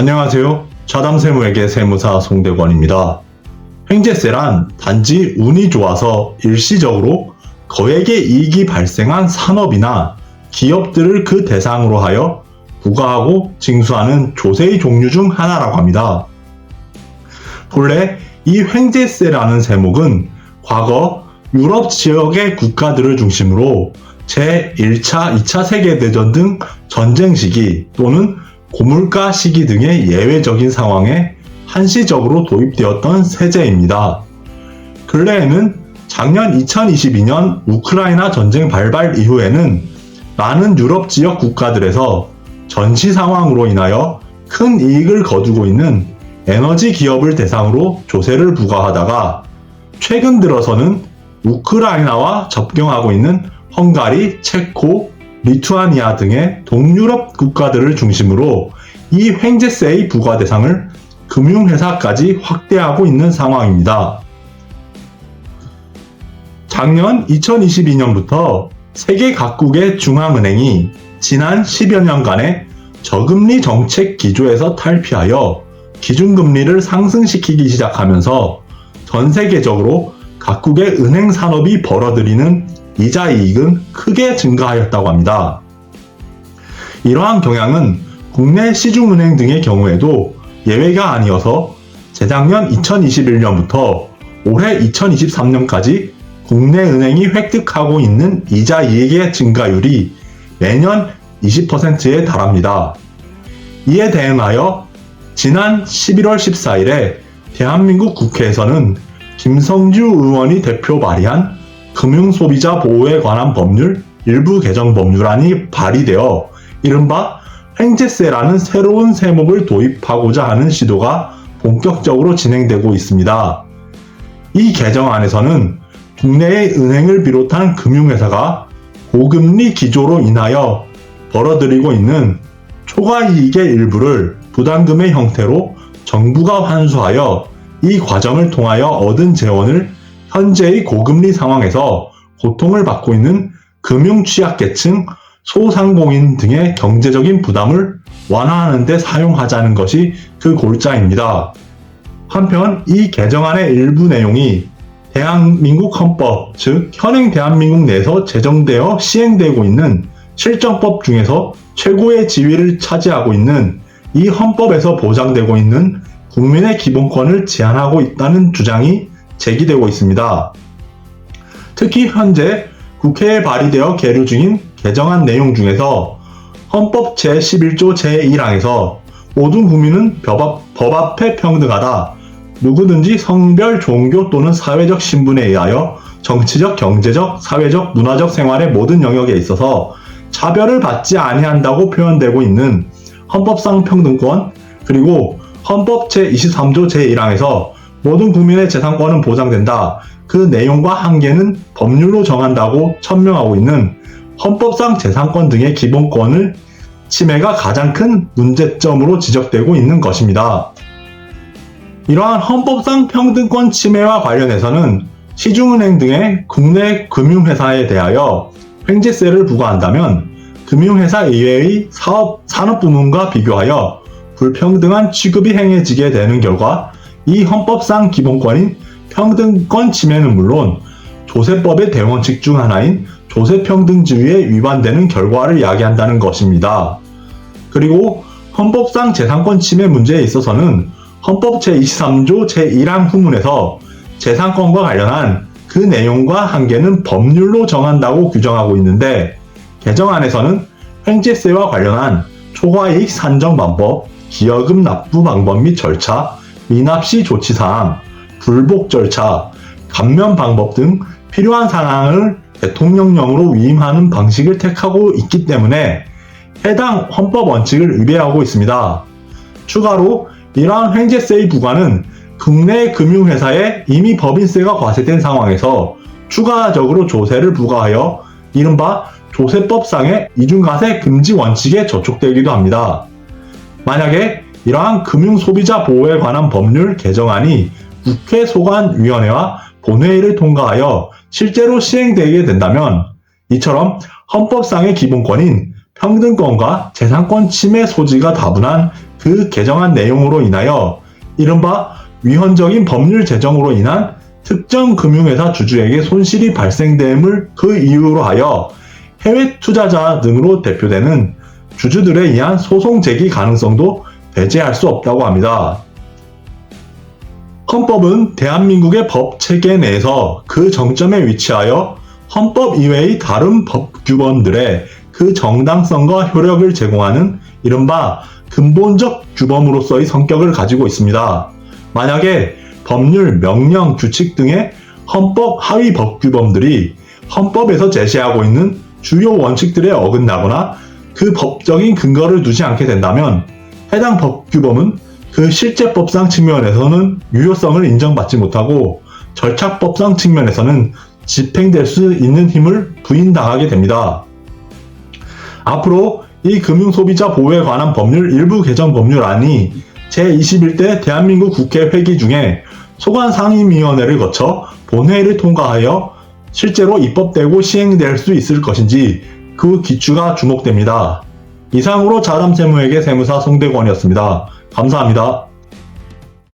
안녕하세요. 자담세무에게 세무사 송대권입니다. 횡재세란 단지 운이 좋아서 일시적으로 거액의 이익이 발생한 산업이나 기업들을 그 대상으로 하여 부과하고 징수하는 조세의 종류 중 하나라고 합니다. 본래 이 횡재세라는 세목은 과거 유럽 지역의 국가들을 중심으로 제1차, 2차 세계대전 등 전쟁 시기 또는 고물가 시기 등의 예외적인 상황에 한시적으로 도입되었던 세제입니다. 근래에는 작년 2022년 우크라이나 전쟁 발발 이후에는 많은 유럽 지역 국가들에서 전시 상황으로 인하여 큰 이익을 거두고 있는 에너지 기업을 대상으로 조세를 부과하다가 최근 들어서는 우크라이나와 접경하고 있는 헝가리, 체코, 리투아니아 등의 동유럽 국가들을 중심으로 이 횡재세의 부과 대상을 금융회사까지 확대하고 있는 상황입니다. 작년 2022년부터 세계 각국의 중앙은행이 지난 10여 년간의 저금리 정책 기조에서 탈피하여 기준금리를 상승시키기 시작하면서 전 세계적으로 각국의 은행 산업이 벌어들이는 이자 이익은 크게 증가하였다고 합니다. 이러한 경향은 국내 시중은행 등의 경우에도 예외가 아니어서 재작년 2021년부터 올해 2023년까지 국내 은행이 획득하고 있는 이자 이익의 증가율이 매년 20%에 달합니다. 이에 대응하여 지난 11월 14일에 대한민국 국회에서는 김성주 의원이 대표 발의한 금융소비자 보호에 관한 법률 일부 개정 법률안이 발의되어 이른바 횡재세라는 새로운 세목을 도입하고자 하는 시도가 본격적으로 진행되고 있습니다. 이 개정안에서는 국내의 은행을 비롯한 금융회사가 고금리 기조로 인하여 벌어들이고 있는 초과이익의 일부를 부담금의 형태로 정부가 환수하여 이 과정을 통하여 얻은 재원을 현재의 고금리 상황에서 고통을 받고 있는 금융 취약계층, 소상공인 등의 경제적인 부담을 완화하는 데 사용하자는 것이 그 골자입니다. 한편 이 개정안의 일부 내용이 대한민국 헌법, 즉 현행 대한민국 내에서 제정되어 시행되고 있는 실정법 중에서 최고의 지위를 차지하고 있는 이 헌법에서 보장되고 있는 국민의 기본권을 제한하고 있다는 주장이 제기되고 있습니다. 특히 현재 국회에 발의되어 계류 중인 개정안 내용 중에서 헌법 제11조 제1항에서 모든 국민은 법 앞에 평등하다. 누구든지 성별, 종교 또는 사회적 신분에 의하여 정치적, 경제적, 사회적, 문화적 생활의 모든 영역에 있어서 차별을 받지 아니한다고 표현되고 있는 헌법상 평등권, 그리고 헌법 제23조 제1항에서 모든 국민의 재산권은 보장된다. 그 내용과 한계는 법률로 정한다고 천명하고 있는 헌법상 재산권 등의 기본권을 침해가 가장 큰 문제점으로 지적되고 있는 것입니다. 이러한 헌법상 평등권 침해와 관련해서는 시중은행 등의 국내 금융회사에 대하여 횡재세를 부과한다면 금융회사 이외의 산업부문과 비교하여 불평등한 취급이 행해지게 되는 결과 이 헌법상 기본권인 평등권 침해는 물론 조세법의 대원칙 중 하나인 조세평등주의에 위반되는 결과를 야기한다는 것입니다. 그리고 헌법상 재산권 침해 문제에 있어서는 헌법 제23조 제1항 후문에서 재산권과 관련한 그 내용과 한계는 법률로 정한다고 규정하고 있는데 개정안에서는 횡재세와 관련한 초과이익 산정 방법, 기여금 납부 방법 및 절차, 미납시 조치사항, 불복 절차, 감면 방법 등 필요한 사항을 대통령령으로 위임하는 방식을 택하고 있기 때문에 해당 헌법 원칙을 위배하고 있습니다. 추가로 이러한 횡재세의 부과는 국내 금융회사에 이미 법인세가 과세된 상황에서 추가적으로 조세를 부과하여 이른바 조세법상의 이중과세 금지 원칙에 저촉되기도 합니다. 만약에 이러한 금융소비자 보호에 관한 법률 개정안이 국회 소관위원회와 본회의를 통과하여 실제로 시행되게 된다면 이처럼 헌법상의 기본권인 평등권과 재산권 침해 소지가 다분한 그 개정안 내용으로 인하여 이른바 위헌적인 법률 제정으로 인한 특정 금융회사 주주에게 손실이 발생됨을 그 이유로 하여 해외 투자자 등으로 대표되는 주주들에 의한 소송 제기 가능성도 배제할 수 없다고 합니다. 헌법은 대한민국의 법 체계 내에서 그 정점에 위치하여 헌법 이외의 다른 법규범들의 그 정당성과 효력을 제공하는 이른바 근본적 규범으로서의 성격을 가지고 있습니다. 만약에 법률, 명령, 규칙 등의 헌법 하위 법규범들이 헌법에서 제시하고 있는 주요 원칙들에 어긋나거나 그 법적인 근거를 두지 않게 된다면 해당 법규범은 그 실제법상 측면에서는 유효성을 인정받지 못하고 절차법상 측면에서는 집행될 수 있는 힘을 부인당하게 됩니다. 앞으로 이 금융소비자 보호에 관한 법률 일부 개정 법률안이 제21대 대한민국 국회 회기 중에 소관상임위원회를 거쳐 본회의를 통과하여 실제로 입법되고 시행될 수 있을 것인지 그 기추가 주목됩니다. 이상으로 자담세무에게 세무사 송대권이었습니다. 감사합니다.